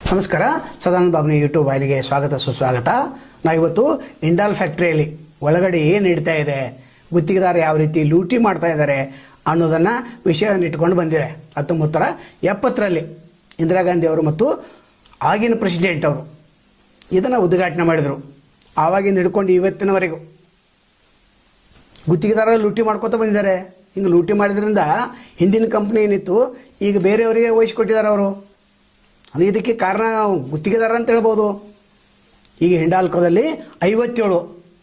ನಮಸ್ಕಾರ. ಸದಾನಂದ ಬಾಬುನಿ ಯೂಟ್ಯೂಬ್ ವಾಹಿನಿಗೆ ಸ್ವಾಗತ ಸುಸ್ವಾಗತ. ನಾವಿವತ್ತು ಇಂಡಾಲ್ ಫ್ಯಾಕ್ಟ್ರಿಯಲ್ಲಿ ಒಳಗಡೆ ಏನು ನಡೀತಾ ಇದೆ, ಗುತ್ತಿಗೆದಾರ ಯಾವ ರೀತಿ ಲೂಟಿ ಮಾಡ್ತಾ ಇದ್ದಾರೆ ಅನ್ನೋದನ್ನು ವಿಷಯವನ್ನು ಇಟ್ಕೊಂಡು ಬಂದಿದೆ. 1970ರಲ್ಲಿ ಇಂದಿರಾ ಗಾಂಧಿ ಅವರು ಮತ್ತು ಆಗಿನ ಪ್ರೆಸಿಡೆಂಟ್ ಅವರು ಇದನ್ನು ಉದ್ಘಾಟನೆ ಮಾಡಿದರು. ಆವಾಗಿಂದ ಹಿಡ್ಕೊಂಡು ಇವತ್ತಿನವರೆಗೂ ಗುತ್ತಿಗೆದಾರ ಲೂಟಿ ಮಾಡ್ಕೊತ ಬಂದಿದ್ದಾರೆ. ಹಿಂಗೆ ಲೂಟಿ ಮಾಡಿದ್ರಿಂದ ಹಿಂದಿನ ಕಂಪ್ನಿ ಏನಿತ್ತು ಈಗ ಬೇರೆಯವರಿಗೆ ವಹಿಸಿಕೊಟ್ಟಿದ್ದಾರೆ ಅವರು. ಅದು ಇದಕ್ಕೆ ಕಾರಣ ಗುತ್ತಿಗೆದಾರ ಅಂತ ಹೇಳ್ಬೋದು. ಈಗ ಹಿಂಡಾಲ್ಕೋದಲ್ಲಿ 57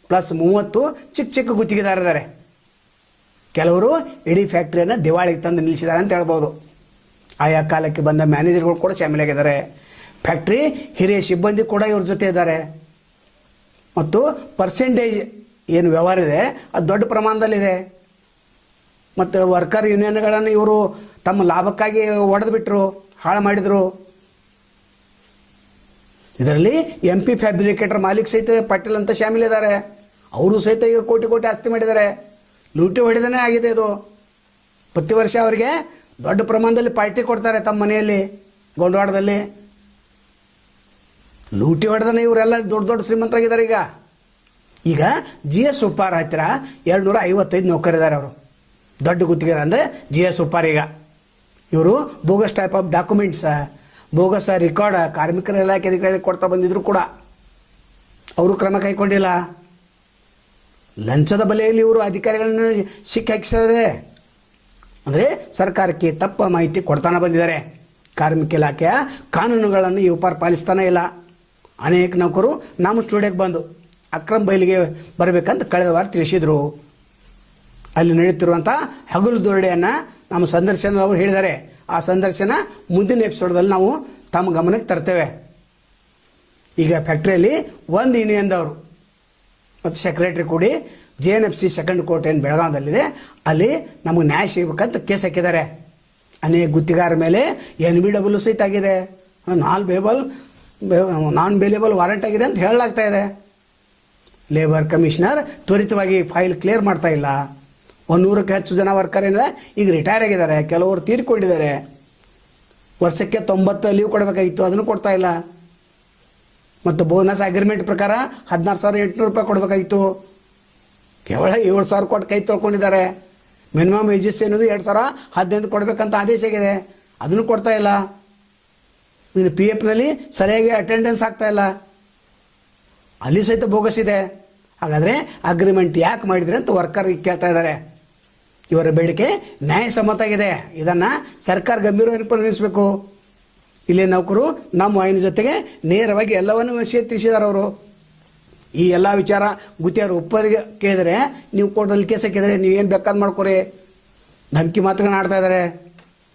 ಪ್ಲಸ್ 30 ಚಿಕ್ಕ ಚಿಕ್ಕ ಗುತ್ತಿಗೆದಾರಿದ್ದಾರೆ. ಕೆಲವರು ಇಡೀ ಫ್ಯಾಕ್ಟ್ರಿಯನ್ನು ದಿವಾಳಿಗೆ ತಂದು ನಿಲ್ಲಿಸಿದ್ದಾರೆ ಅಂತ ಹೇಳ್ಬೋದು. ಆಯಾ ಕಾಲಕ್ಕೆ ಬಂದ ಮ್ಯಾನೇಜರ್ಗಳು ಕೂಡ ಶಾಮೀಲಾಗಿದ್ದಾರೆ. ಫ್ಯಾಕ್ಟ್ರಿ ಹಿರಿಯ ಸಿಬ್ಬಂದಿ ಕೂಡ ಇವ್ರ ಜೊತೆ ಇದ್ದಾರೆ. ಮತ್ತು ಪರ್ಸೆಂಟೇಜ್ ಏನು ವ್ಯವಹಾರ ಇದೆ ಅದು ದೊಡ್ಡ ಪ್ರಮಾಣದಲ್ಲಿದೆ. ಮತ್ತು ವರ್ಕರ್ ಯೂನಿಯನ್ಗಳನ್ನು ಇವರು ತಮ್ಮ ಲಾಭಕ್ಕಾಗಿ ಒಡೆದು ಬಿಟ್ಟರು, ಹಾಳು ಮಾಡಿದರು. ಇದರಲ್ಲಿ MP ಫ್ಯಾಬ್ರಿಕೇಟರ್ ಮಾಲೀಕ್ ಸಹಿತ ಪಾಟೀಲ್ ಅಂತ ಶಾಮೀಲಿದ್ದಾರೆ. ಅವರು ಸಹಿತ ಈಗ ಕೋಟಿ ಕೋಟಿ ಆಸ್ತಿ ಮಾಡಿದ್ದಾರೆ. ಲೂಟಿ ಹೊಡೆದೇ ಆಗಿದೆ ಇದು. ಪ್ರತಿ ವರ್ಷ ಅವರಿಗೆ ದೊಡ್ಡ ಪ್ರಮಾಣದಲ್ಲಿ ಪಾರ್ಟಿ ಕೊಡ್ತಾರೆ ತಮ್ಮ ಮನೆಯಲ್ಲಿ ಗೊಂಡವಾಡದಲ್ಲಿ. ಲೂಟಿ ಹೊಡೆದನೇ ಇವರೆಲ್ಲ ದೊಡ್ಡ ದೊಡ್ಡ ಶ್ರೀಮಂತರಾಗಿದ್ದಾರೆ. ಈಗ GS ಉಪ್ಪಾರ್ ಹತ್ತಿರ 255 ನೌಕರಿದ್ದಾರೆ. ಅವರು ದೊಡ್ಡ ಗುತ್ತಿಗೆದಾರ ಅಂದರೆ GS ಉಪ್ಪಾರ್. ಈಗ ಇವರು bogus type of documents, bogus record ಕಾರ್ಮಿಕರ ಇಲಾಖೆ ಅಧಿಕಾರಿಗಳಿಗೆ ಕೊಡ್ತಾ ಬಂದಿದ್ರು ಕೂಡ ಅವರು ಕ್ರಮ ಕೈಗೊಂಡಿಲ್ಲ. ಲಂಚದ ಬಲೆಯಲ್ಲಿ ಇವರು ಅಧಿಕಾರಿಗಳನ್ನು ಸಿಕ್ಕಿ ಹಾಕಿಸಿದರೆ ಅಂದರೆ ಸರ್ಕಾರಕ್ಕೆ ತಪ್ಪ ಮಾಹಿತಿ ಕೊಡ್ತಾನೆ ಬಂದಿದ್ದಾರೆ. ಕಾರ್ಮಿಕ ಇಲಾಖೆಯ ಕಾನೂನುಗಳನ್ನು ಈ ಉಪಾರ ಪಾಲಿಸ್ತಾನೇ ಇಲ್ಲ. ಅನೇಕ ನೌಕರು ನಮ್ಮ ಸ್ಟುಡಿಯೋಕ್ಕೆ ಬಂದು ಅಕ್ರಮ ಬಯಲಿಗೆ ಬರಬೇಕಂತ ಕಳೆದ ವಾರ ತಿಳಿಸಿದರು. ಅಲ್ಲಿ ನಡೆಯುತ್ತಿರುವಂಥ ಹಗಲು ದೊರಡೆಯನ್ನು ನಮ್ಮ ಸಂದರ್ಶನದವರು ಹೇಳಿದ್ದಾರೆ. ಆ ಸಂದರ್ಶನ ಮುಂದಿನ ಎಪಿಸೋಡ್ದಲ್ಲಿ ನಾವು ತಮ್ಮ ಗಮನಕ್ಕೆ ತರ್ತೇವೆ. ಈಗ ಫ್ಯಾಕ್ಟ್ರಿಯಲ್ಲಿ ಒಂದು ಯೂನಿಯನ್ದವರು ಮತ್ತು ಸೆಕ್ರೆಟರಿ ಕೂಡಿ JNFC ಸೆಕೆಂಡ್ ಕೋರ್ಟ್ ಏನು ಬೆಳಗಾವದಲ್ಲಿದೆ ಅಲ್ಲಿ ನಮಗೆ ನ್ಯಾಯ ಸಿಗಬೇಕಂತ ಕೇಸ್ ಹಾಕಿದ್ದಾರೆ. ಅನೇಕ ಗುತ್ತಿಗಾರ ಮೇಲೆ NBW ಸಹಿತ ಆಗಿದೆ. ನಾನ್ ಬೇಲೇಬಲ್ ವಾರೆಂಟ್ ಆಗಿದೆ ಅಂತ ಹೇಳಲಾಗ್ತಾ ಇದೆ. ಲೇಬರ್ ಕಮಿಷನರ್ ತ್ವರಿತವಾಗಿ ಫೈಲ್ ಕ್ಲಿಯರ್ ಮಾಡ್ತಾ ಇಲ್ಲ. 100ಕ್ಕೂ ಹೆಚ್ಚು ಜನ ವರ್ಕರ್ ಏನಿದೆ ಈಗ ರಿಟೈರ್ ಆಗಿದ್ದಾರೆ. ಕೆಲವರು ತೀರ್ಕೊಂಡಿದ್ದಾರೆ. ವರ್ಷಕ್ಕೆ 90 ಲೀವ್ ಕೊಡಬೇಕಾಗಿತ್ತು, ಅದನ್ನು ಕೊಡ್ತಾ ಇಲ್ಲ. ಮತ್ತು ಬೋನಸ್ ಅಗ್ರಿಮೆಂಟ್ ಪ್ರಕಾರ 16,800 ರೂಪಾಯಿ ಕೊಡಬೇಕಾಗಿತ್ತು. ಕೇವಲ 7,000 ಕೊಟ್ಟು ಕೈ ತೊಳ್ಕೊಂಡಿದ್ದಾರೆ. ಮಿನಿಮಮ್ ವೇಜಸ್ ಏನಿದೆ 2,015 ಕೊಡಬೇಕಂತ ಆದೇಶ ಆಗಿದೆ, ಅದನ್ನು ಕೊಡ್ತಾ ಇಲ್ಲ. ಇನ್ನು PFನಲ್ಲಿ ಸರಿಯಾಗಿ ಅಟೆಂಡೆನ್ಸ್ ಆಗ್ತಾ ಇಲ್ಲ, ಅಲ್ಲಿ ಸಹಿತ ಬೋಗಸ್ ಇದೆ. ಹಾಗಾದರೆ ಅಗ್ರಿಮೆಂಟ್ ಯಾಕೆ ಮಾಡಿದರೆ ಅಂತ ವರ್ಕರ್ ಕೇಳ್ತಾ ಇದ್ದಾರೆ. ಇವರ ಬೇಡಿಕೆ ನ್ಯಾಯಸಮ್ಮತಾಗಿದೆ. ಇದನ್ನು ಸರ್ಕಾರ ಗಂಭೀರವಾಗಿ ಪರಿಗಣಿಸಬೇಕು. ಇಲ್ಲಿ ನೌಕರು ನಮ್ಮ ವಾಹಿನಿ ಜೊತೆಗೆ ನೇರವಾಗಿ ಎಲ್ಲವನ್ನೂ ವಿಷಯ ತಿಳಿಸಿದ್ದಾರೆ. ಅವರು ಈ ಎಲ್ಲ ವಿಚಾರ ಗುತ್ತಿಗೆದಾರ ಒಪ್ಪರಿಗೆ ಕೇಳಿದರೆ ನೀವು ಕೋರ್ಟಲ್ಲಿ ಕೇಸ್ ಹಾಕಿದರೆ ನೀವೇನು ಬೇಕಾದ ಮಾಡ್ಕೊರಿ, ಧಮಕಿ ಮಾತುಗಳನ್ನ ಆಡ್ತಾ ಇದ್ದಾರೆ.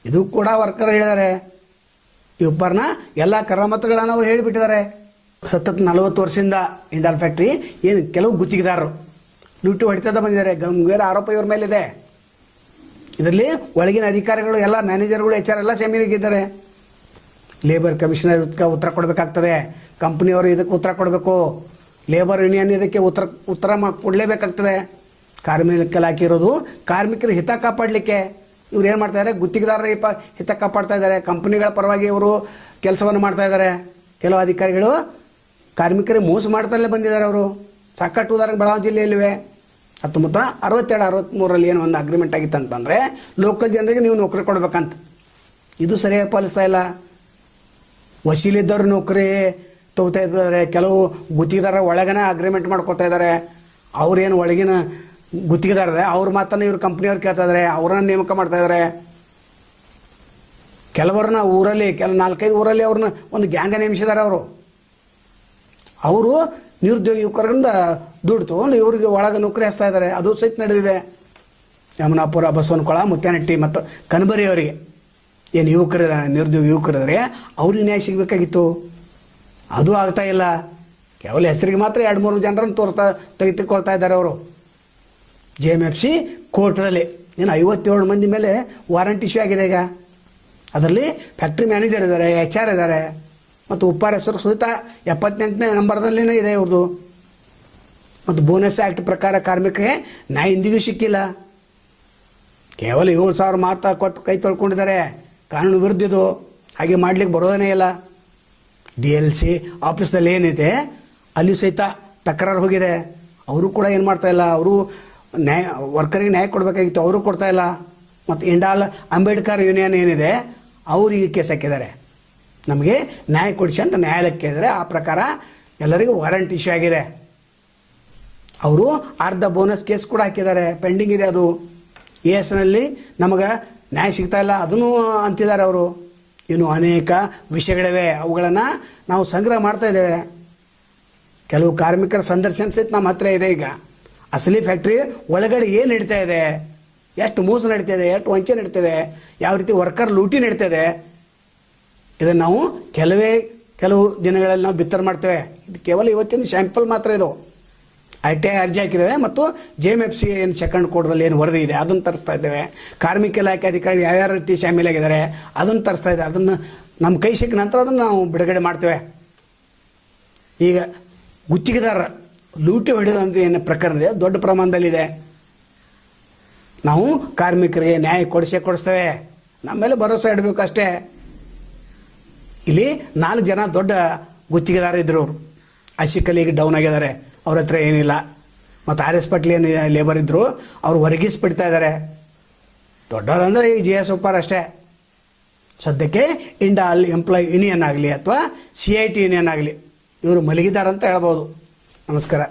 ಇದು ಕೂಡ ವರ್ಕರ್ ಹೇಳಿದ್ದಾರೆ. ಈ ಒಬ್ಬರನ್ನ ಎಲ್ಲ ಕರಾಮತುಗಳನ್ನು ಅವ್ರು ಹೇಳಿಬಿಟ್ಟಿದ್ದಾರೆ. ಸತತ 40 ವರ್ಷದಿಂದ ಇಂಡಾಲ್ ಫ್ಯಾಕ್ಟ್ರಿ ಏನು ಕೆಲವು ಗುತ್ತಿಗೆದಾರರು ಲೂಟಿ ಹೊಡಿತಾ ಬಂದಿದ್ದಾರೆ. ಗಂಭೀರ ಆರೋಪ ಇವ್ರ ಮೇಲಿದೆ. ಇದರಲ್ಲಿ ಒಳಗಿನ ಅಧಿಕಾರಿಗಳು ಎಲ್ಲ ಮ್ಯಾನೇಜರ್ಗಳು HR ಎಲ್ಲ ಶಾಮೀಲಾಗಿದ್ದಾರೆ. ಲೇಬರ್ ಕಮಿಷನರ್ ಇದಕ್ಕೆ ಉತ್ತರ ಕೊಡಬೇಕಾಗ್ತದೆ. ಕಂಪ್ನಿಯವರು ಇದಕ್ಕೆ ಉತ್ತರ ಕೊಡಬೇಕು. ಲೇಬರ್ ಯೂನಿಯನ್ ಇದಕ್ಕೆ ಉತ್ತರ ಕೊಡಲೇಬೇಕಾಗ್ತದೆ. ಕಾರ್ಮಿಕ ಇಲಾಖೆ ಇರೋದು ಕಾರ್ಮಿಕರ ಹಿತ ಕಾಪಾಡಲಿಕ್ಕೆ. ಇವ್ರು ಏನು ಮಾಡ್ತಾಯಿದ್ದಾರೆ, ಗುತ್ತಿಗೆದಾರರ ಹಿತ ಕಾಪಾಡ್ತಾ ಇದ್ದಾರೆ. ಕಂಪ್ನಿಗಳ ಪರವಾಗಿ ಇವರು ಕೆಲಸವನ್ನು ಮಾಡ್ತಾ ಇದ್ದಾರೆ. ಕೆಲವು ಅಧಿಕಾರಿಗಳು ಕಾರ್ಮಿಕರಿಗೆ ಮೋಸ ಮಾಡ್ತಲೇ ಬಂದಿದ್ದಾರೆ. ಅವರು ಸಾಕಷ್ಟು ಉದಾಹರಣೆ ಬೆಳಗಾವಿ ಜಿಲ್ಲೆಯಲ್ಲಿವೆ. 1962-63ರಲ್ಲಿ ಏನು ಒಂದು ಅಗ್ರಿಮೆಂಟ್ ಆಗಿತ್ತು ಅಂತಂದರೆ ಲೋಕಲ್ ಜನರಿಗೆ ನೀವು ನೌಕರಿ ಕೊಡಬೇಕಂತ. ಇದು ಸರಿಯಾಗಿ ಪಾಲಿಸ್ತಾ ಇಲ್ಲ. ವಸೀಲಿದ್ದವರು ನೌಕರಿ ತೊಗೋತಾ ಇದ್ದಾರೆ. ಕೆಲವು ಗುತ್ತಿಗೆದಾರ ಒಳಗನೆ ಅಗ್ರಿಮೆಂಟ್ ಮಾಡ್ಕೊತಾ ಇದ್ದಾರೆ. ಅವ್ರೇನು ಒಳಗಿನ ಗುತ್ತಿಗೆದಾರ ಅವ್ರ ಮಾತನ್ನು ಇವ್ರು ಕಂಪ್ನಿಯವ್ರು ಕೇಳ್ತಾ ಇದ್ದಾರೆ, ಅವ್ರನ್ನ ನೇಮಕ ಮಾಡ್ತಾ ಇದ್ದಾರೆ. ಕೆಲವರನ್ನ ಊರಲ್ಲಿ 4-5 ಊರಲ್ಲಿ ಅವ್ರನ್ನ ಒಂದು ಗ್ಯಾಂಗ ನೇಮಿಸಿದ್ದಾರೆ. ಅವರು ನಿರುದ್ಯೋಗ ಯುವಕರಿಂದ ದುಡ್ಡು ತೊಗೊಂಡು ಇವ್ರಿಗೆ ಒಳಗೆ ನೌಕರಿ ಹಚ್ತಾ ಇದ್ದಾರೆ. ಅದು ಸಹಿತ ನಡೆದಿದೆ. ಯಮುನಾಪುರ, ಬಸವನಕೊಳ, ಮುತ್ಯಾನಟ್ಟಿ ಮತ್ತು ಕನಬರಿ ಅವರಿಗೆ ಏನು ಯುವಕರಿದ್ದಾರೆ, ನಿರುದ್ಯೋಗ ಯುವಕರಿದ್ದಾರೆ, ಅವ್ರಿಗೆ ನ್ಯಾಯ ಸಿಗಬೇಕಾಗಿತ್ತು. ಅದು ಆಗ್ತಾ ಇಲ್ಲ. ಕೇವಲ ಹೆಸರಿಗೆ ಮಾತ್ರ 2-3 ಜನರನ್ನು ತೆಗೆದುಕೊಳ್ತಾ ಇದ್ದಾರೆ. ಅವರು JMFC ಕೋರ್ಟ್ದಲ್ಲಿ ಏನು 57 ಮಂದಿ ಮೇಲೆ ವಾರಂಟ್ ಇಶ್ಯೂ ಆಗಿದೆ. ಈಗ ಅದರಲ್ಲಿ ಫ್ಯಾಕ್ಟ್ರಿ ಮ್ಯಾನೇಜರ್ ಇದ್ದಾರೆ, HR ಇದ್ದಾರೆ, ಮತ್ತು ಉಪ್ಪಾರ ಹೆಸರು ಸಹಿತ 78ನೇ ನಂಬರ್ದಲ್ಲೇ ಇದೆ ಇವ್ರದ್ದು. ಮತ್ತು ಬೋನಸ್ ಆ್ಯಕ್ಟ್ ಪ್ರಕಾರ ಕಾರ್ಮಿಕರಿಗೆ ನ್ಯಾಯ ಇಂದಿಗೂ ಸಿಕ್ಕಿಲ್ಲ. ಕೇವಲ 7,000 ಮಾತು ಕೊಟ್ಟು ಕೈ ತೊಳ್ಕೊಂಡಿದ್ದಾರೆ. ಕಾನೂನು ವಿರುದ್ಧದ್ದು. ಹಾಗೆ ಮಾಡಲಿಕ್ಕೆ ಬರೋದೇ ಇಲ್ಲ. DLC ಆಫೀಸ್ದಲ್ಲಿ ಏನಿದೆ ಅಲ್ಲಿ ಸಹಿತ ತಕರಾರು ಹೋಗಿದೆ. ಅವರು ಕೂಡ ಏನು ಮಾಡ್ತಾ ಇಲ್ಲ, ಅವರು ನ್ಯಾಯ ವರ್ಕರಿಗೆ ನ್ಯಾಯ ಕೊಡಬೇಕಾಗಿತ್ತು, ಅವರು ಕೊಡ್ತಾ ಇಲ್ಲ. ಮತ್ತು ಇಂಡಾಲ್ ಅಂಬೇಡ್ಕರ್ ಯೂನಿಯನ್ ಏನಿದೆ ಅವರು ಈಗ ಕೇಸ್ ಹಾಕಿದ್ದಾರೆ, ನಮಗೆ ನ್ಯಾಯ ಕೊಡಿಸಿ ಅಂತ ನ್ಯಾಯಾಲಯಕ್ಕೆ ಕೇಳಿದರೆ ಆ ಪ್ರಕಾರ ಎಲ್ಲರಿಗೂ ವಾರಂಟ್ ಇಶ್ಯೂ ಆಗಿದೆ. ಅವರು ಅರ್ಧ ಬೋನಸ್ ಕೇಸ್ ಕೂಡ ಹಾಕಿದ್ದಾರೆ, ಪೆಂಡಿಂಗ್ ಇದೆ ಅದು. ESನಲ್ಲಿ ನಮಗೆ ನ್ಯಾಯ ಸಿಗ್ತಾ ಇಲ್ಲ ಅದನ್ನು ಅಂತಿದ್ದಾರೆ ಅವರು. ಇನ್ನು ಅನೇಕ ವಿಷಯಗಳಿವೆ, ಅವುಗಳನ್ನು ನಾವು ಸಂಗ್ರಹ ಮಾಡ್ತಾ ಇದ್ದೇವೆ. ಕೆಲವು ಕಾರ್ಮಿಕರ ಸಂದರ್ಶನ ಸಹಿತ ನಮ್ಮ ಹತ್ರ ಇದೆ. ಈಗ ಅಸಲಿ ಫ್ಯಾಕ್ಟ್ರಿ ಒಳಗಡೆ ಏನು ನಡೀತಾ ಇದೆ, ಎಷ್ಟು ಮೋಸ ನಡೀತಾ ಇದೆ, ಎಷ್ಟು ವಂಚನೆ ನಡೀತಾ ಇದೆ, ಯಾವ ರೀತಿ ವರ್ಕರ್ ಲೂಟಿ ನಡೀತಾ ಇದೆ, ಇದನ್ನು ನಾವು ಕೆಲವು ದಿನಗಳಲ್ಲಿ ನಾವು ಬಿತ್ತರ ಮಾಡ್ತೇವೆ. ಇದು ಕೇವಲ ಇವತ್ತಿನ ಸ್ಯಾಂಪಲ್ ಮಾತ್ರ. ಇದು ITI ಅರ್ಜಿ ಹಾಕಿದ್ದೇವೆ ಮತ್ತು JMFC ಏನು ಸೆಕೆಂಡ್ ಕೋರ್ಟ್ದಲ್ಲಿ ಏನು ವರದಿ ಇದೆ ಅದನ್ನು ತರಿಸ್ತಾ ಇದ್ದೇವೆ. ಕಾರ್ಮಿಕ ಇಲಾಖೆ ಅಧಿಕಾರಿ ಯಾವ್ಯಾವ ರೀತಿ ಶಾಮೀಲಾಗಿದ್ದಾರೆ ಅದನ್ನು ತರಿಸ್ತಾ ಇದ್ದೇವೆ. ಅದನ್ನು ನಮ್ಮ ಕೈ ಸಿಕ್ಕ ನಂತರ ಅದನ್ನು ನಾವು ಬಿಡುಗಡೆ ಮಾಡ್ತೇವೆ. ಈಗ ಗುತ್ತಿಗೆದಾರ ಲೂಟಿ ಹೊಡೆದಂಥ ಏನು ಪ್ರಕರಣ ಇದೆ ದೊಡ್ಡ ಪ್ರಮಾಣದಲ್ಲಿದೆ. ನಾವು ಕಾರ್ಮಿಕರಿಗೆ ನ್ಯಾಯ ಕೊಡಿಸ್ತೇವೆ, ನಮ್ಮ ಮೇಲೆ ಭರವಸೆ ಇಡಬೇಕು ಅಷ್ಟೇ. ಇಲ್ಲಿ 4 ಜನ ದೊಡ್ಡ ಗುತ್ತಿಗೆದಾರ ಇದ್ದರು, ಅವರು ಆಶಿಕಲ್ಲಿ ಈಗ ಡೌನ್ ಆಗಿದ್ದಾರೆ, ಅವ್ರ ಹತ್ರ ಏನಿಲ್ಲ. ಮತ್ತು RS ಪಾಟೀಲ್ ಏನು ಲೇಬರ್ ಇದ್ದರು ಅವ್ರು ಹೊರಗಿಸ್ಬಿಡ್ತಾ ಇದ್ದಾರೆ. ದೊಡ್ಡವರು ಅಂದರೆ ಈ GS ಉಪ್ಪಾರ್ ಅಷ್ಟೇ. ಸದ್ಯಕ್ಕೆ ಇಂಡಾಲ್ ಎಂಪ್ಲಾಯ್ ಯೂನಿಯನ್ ಆಗಲಿ ಅಥವಾ CIT ಯೂನಿಯನ್ ಆಗಲಿ ಇವರು ಮಲಗಿದಾರಂತ ಹೇಳ್ಬೋದು. ನಮಸ್ಕಾರ.